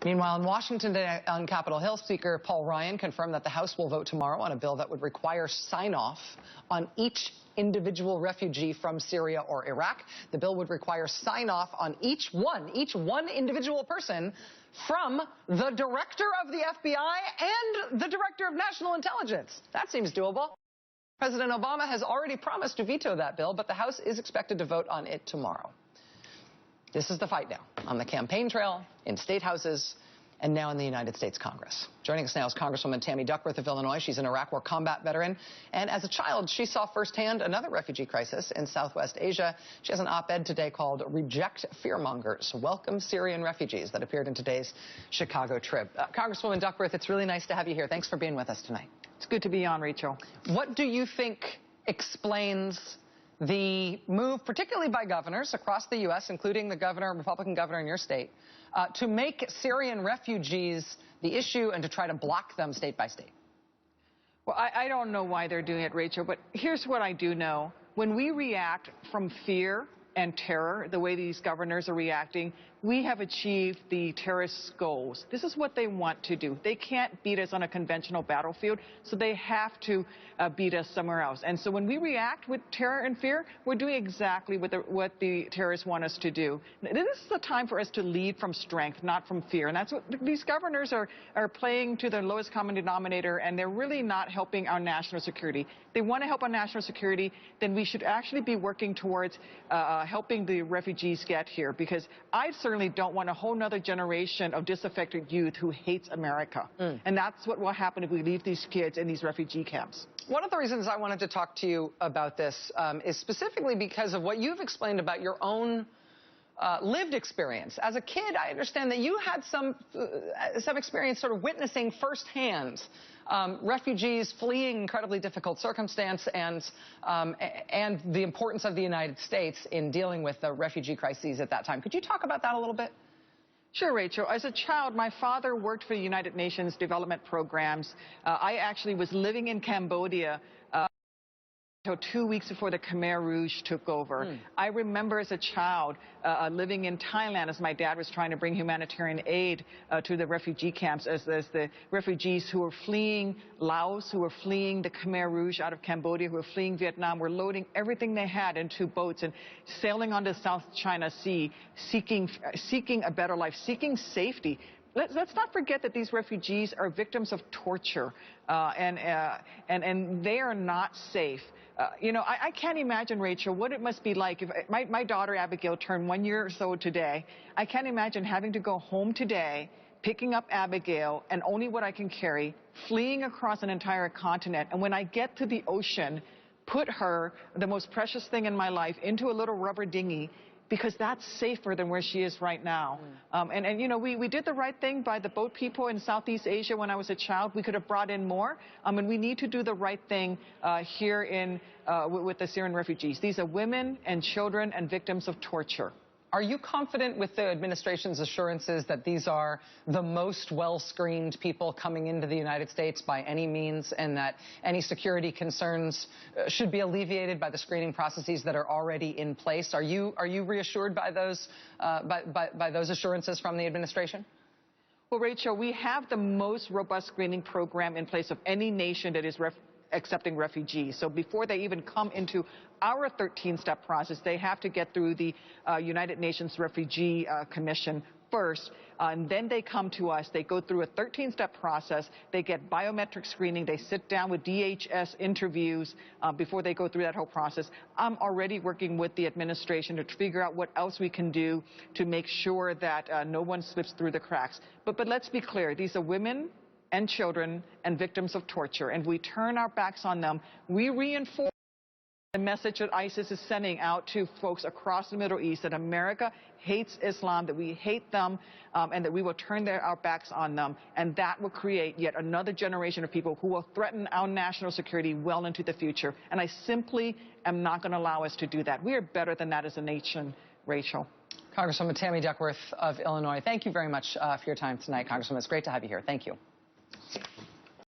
Meanwhile, in Washington today on Capitol Hill, Speaker Paul Ryan confirmed that the House will vote tomorrow on a bill that would require sign-off on each individual refugee from Syria or Iraq. The bill would require sign-off on each one individual person from the director of the FBI and the director of national intelligence. That seems doable. President Obama has already promised to veto that bill, but the House is expected to vote on it tomorrow. This is the fight now on the campaign trail, in state houses, and now in the United States Congress. Joining us now is Congresswoman Tammy Duckworth of Illinois. She's an Iraq War combat veteran, and as a child, she saw firsthand another refugee crisis in Southwest Asia. She has an op-ed today called "Reject Fearmongers, Welcome Syrian Refugees" that appeared in today's Chicago Trib. Congresswoman Duckworth, it's really nice to have you here. Thanks for being with us tonight. It's good to be on, Rachel. What do you think explains the move, particularly by governors across the U.S., including the Republican governor in your state, to make Syrian refugees the issue and to try to block them state by state? Well, I don't know why they're doing it, Rachel, but here's what I do know. When we react from fear and terror, the way these governors are reacting, we have achieved the terrorists' goals. This is what they want to do. They can't beat us on a conventional battlefield, so they have to beat us somewhere else. And so when we react with terror and fear, we're doing exactly what the terrorists want us to do. This is the time for us to lead from strength, not from fear. And that's what these governors are playing to their lowest common denominator, and they're really not helping our national security. They want to help our national security, then we should actually be working towards helping the refugees get here, because I certainly don't want a whole nother generation of disaffected youth who hates America. And that's what will happen if we leave these kids in these refugee camps. One of the reasons I wanted to talk to you about this is specifically because of what you've explained about your own lived experience. As a kid, I understand that you had some experience sort of witnessing firsthand refugees fleeing incredibly difficult circumstance and the importance of the United States in dealing with the refugee crises at that time. Could you talk about that a little bit? Sure, Rachel. As a child, my father worked for the United Nations development programs. I actually was living in Cambodia until 2 weeks before the Khmer Rouge took over. I remember as a child living in Thailand as my dad was trying to bring humanitarian aid to the refugee camps, as the refugees who were fleeing Laos, who were fleeing the Khmer Rouge out of Cambodia, who were fleeing Vietnam, were loading everything they had into boats and sailing on the South China Sea, seeking a better life, seeking safety. Let's not forget that these refugees are victims of torture, and they are not safe. I can't imagine, Rachel, what it must be like if my daughter Abigail turned 1 year or so today. I can't imagine having to go home today, picking up Abigail and only what I can carry, fleeing across an entire continent, and when I get to the ocean, put her, the most precious thing in my life, into a little rubber dinghy, because that's safer than where she is right now. We did the right thing by the boat people in Southeast Asia when I was a child. We could have brought in more, and we need to do the right thing here with the Syrian refugees. These are women and children and victims of torture. Are you confident with the administration's assurances that these are the most well-screened people coming into the United States by any means, and that any security concerns should be alleviated by the screening processes that are already in place? Are you reassured by those assurances from the administration? Well, Rachel, we have the most robust screening program in place of any nation that is accepting refugees. So before they even come into our 13-step process, they have to get through the United Nations Refugee Commission first, and then they come to us. They go through a 13-step process. They get biometric screening. They sit down with DHS interviews before they go through that whole process. I'm already working with the administration to figure out what else we can do to make sure that no one slips through the cracks. But let's be clear. These are women and children and victims of torture, and we turn our backs on them. We reinforce the message that ISIS is sending out to folks across the Middle East, that America hates Islam, that we hate them, and that we will turn our backs on them. And that will create yet another generation of people who will threaten our national security well into the future. And I simply am not going to allow us to do that. We are better than that as a nation, Rachel. Congresswoman Tammy Duckworth of Illinois, thank you very much for your time tonight, Congresswoman. It's great to have you here. Thank you.